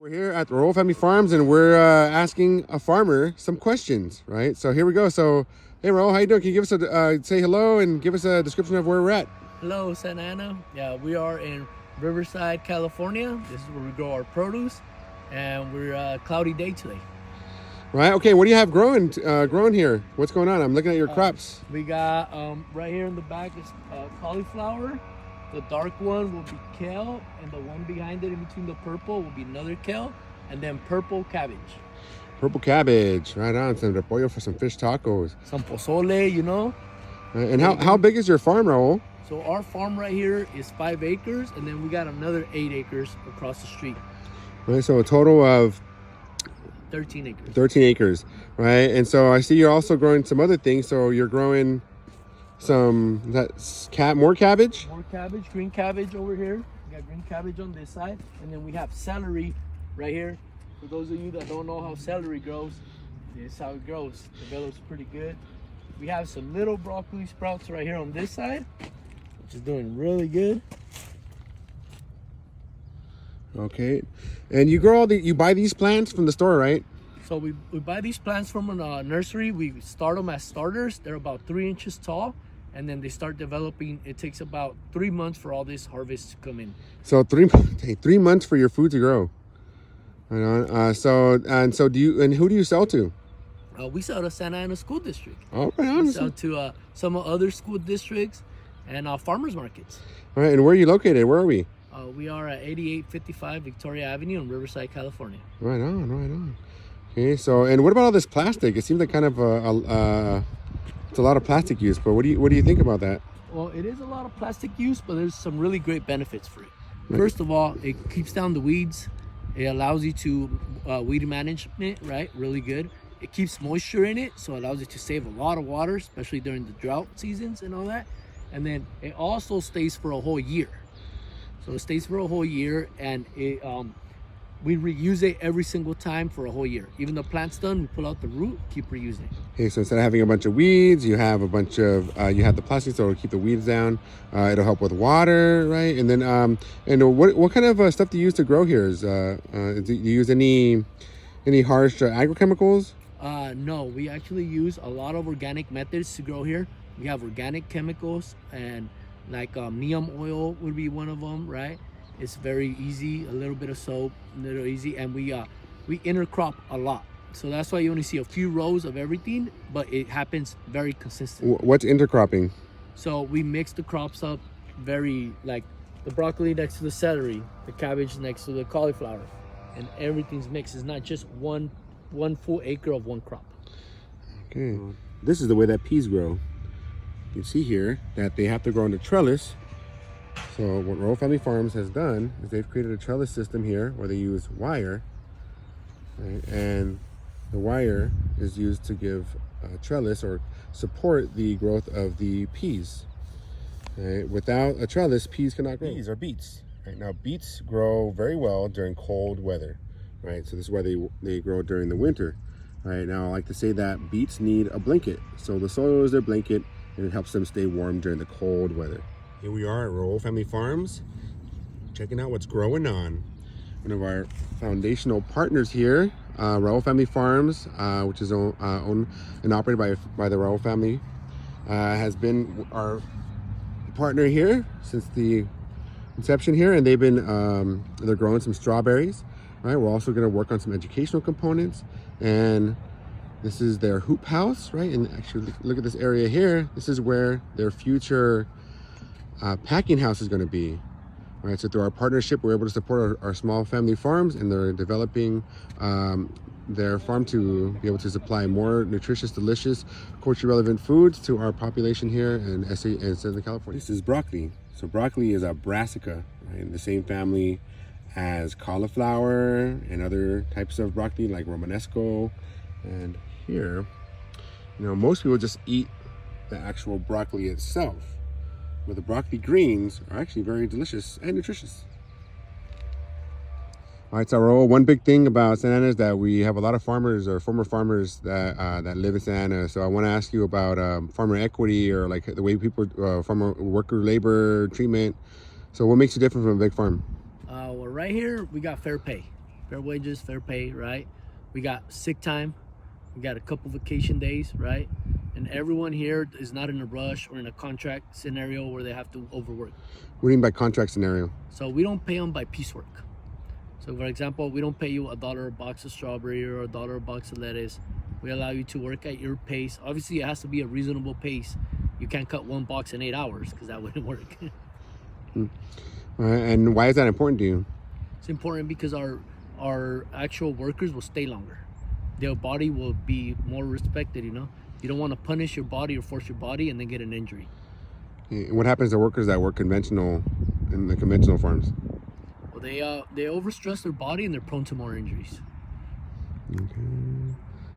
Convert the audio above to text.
We're here at the Royal Family Farms, and we're asking a farmer some questions, right? So here we go. So, hey, Raul, how you doing? Can you give us a say hello and give us a description of where we're at? Hello, Santa Ana. Yeah, we are in Riverside, California. This is where we grow our produce, and we're a cloudy day today. Right. Okay. What do you have growing here? What's going on? I'm looking at your crops. We got right here in the back is cauliflower. The dark one will be kale, and the one behind it, in between the purple, will be another kale, and then purple cabbage. Purple cabbage. Right on. Some repollo for some fish tacos. Some pozole, you know. Right. And how big is your farm, Raul? So our farm right here is 5 acres, and then we got another 8 acres across the street. Right. So a total of 13 acres. 13 acres, right? And so I see you're also growing some other things. So you're growing more cabbage. More cabbage, green cabbage over here. We got green cabbage on this side, and then we have celery right here. For those of you that don't know how celery grows, this is how it grows. Develops pretty good. We have some little broccoli sprouts right here on this side, which is doing really good. Okay, and you buy these plants from the store, right? So we buy these plants from a nursery. We start them as starters. They're about 3 inches tall, and then they start developing. It takes about 3 months for all this harvest to come in. So 3 months for your food to grow. Right on. So who do you sell to? We sell to Santa Ana School District. Oh, right on. We sell to some other school districts and farmers markets. All right, and where are you located? Where are we? We are at 8855 Victoria Avenue in Riverside, California. Right on, right on. Okay, so and what about all this plastic? It seems like kind of it's a lot of plastic use. But what do you think about that? Well, it is a lot of plastic use, but there's some really great benefits for it. First of all, it keeps down the weeds. It allows you to weed management, right? Really good. It keeps moisture in it, so it allows you to save a lot of water, especially during the drought seasons and all that. And then it also stays for a whole year. So it stays for a whole year, and we reuse it every single time for a whole year. Even the plant's done, we pull out the root, keep reusing it. Okay, so instead of having a bunch of weeds, you have you have the plastic, so it'll keep the weeds down. It'll help with water, right? And then and what kind of stuff do you use to grow here? Do you use any harsh agrochemicals? No, we actually use a lot of organic methods to grow here. We have organic chemicals, and like neem oil would be one of them, right? It's very easy. A little bit of soap, a little easy, and we intercrop a lot. So that's why you only see a few rows of everything, but it happens very consistently. What's intercropping? So we mix the crops up very, like the broccoli next to the celery, the cabbage next to the cauliflower, and everything's mixed. It's not just one full acre of one crop. Okay, this is the way that peas grow. You can see here that they have to grow in a trellis. So what Royal Family Farms has done is they've created a trellis system here where they use wire, right? And the wire is used to give a trellis or support the growth of the peas. Right? Without a trellis, peas cannot grow. Peas are beets. Right? Now beets grow very well during cold weather, right? So this is why they grow during the winter. Right? Now I like to say that beets need a blanket. So the soil is their blanket, and it helps them stay warm during the cold weather. Here we are at Royal Family Farms, checking out what's growing on. One of our foundational partners here, Royal Family Farms, which is owned and operated by the Royal family, has been our partner here since the inception here, and they're growing some strawberries. Right, we're also going to work on some educational components, and this is their hoop house, right? And actually, look at this area here. This is where their future packing house is going to be. All right, so through our partnership, we're able to support our small family farms, and they're developing their farm to be able to supply more nutritious, delicious, culturally relevant foods to our population here in Southern California. This is broccoli. So broccoli is a brassica, right? In the same family as cauliflower and other types of broccoli like Romanesco. And here, most people just eat the actual broccoli itself, but the broccoli greens are actually very delicious and nutritious. All right, so Raul, one big thing about Santa Ana is that we have a lot of farmers or former farmers that live in Santa Ana. So I want to ask you about farmer equity, or like the way people, farmer worker labor treatment. So what makes you different from a big farm? Well, right here we got fair pay. fair wages, fair pay, right? We got sick time, we got a couple vacation days, right? And everyone here is not in a rush or in a contract scenario where they have to overwork. What do you mean by contract scenario? So we don't pay them by piecework. So for example, we don't pay you $1 a box of strawberry or $1 a box of lettuce. We allow you to work at your pace. Obviously, it has to be a reasonable pace. You can't cut one box in 8 hours because that wouldn't work. And why is that important to you? It's important because our actual workers will stay longer. Their body will be more respected, you know? You don't want to punish your body or force your body and then get an injury. What happens to workers that work conventional in the conventional farms? Well, they overstress their body and they're prone to more injuries. Okay.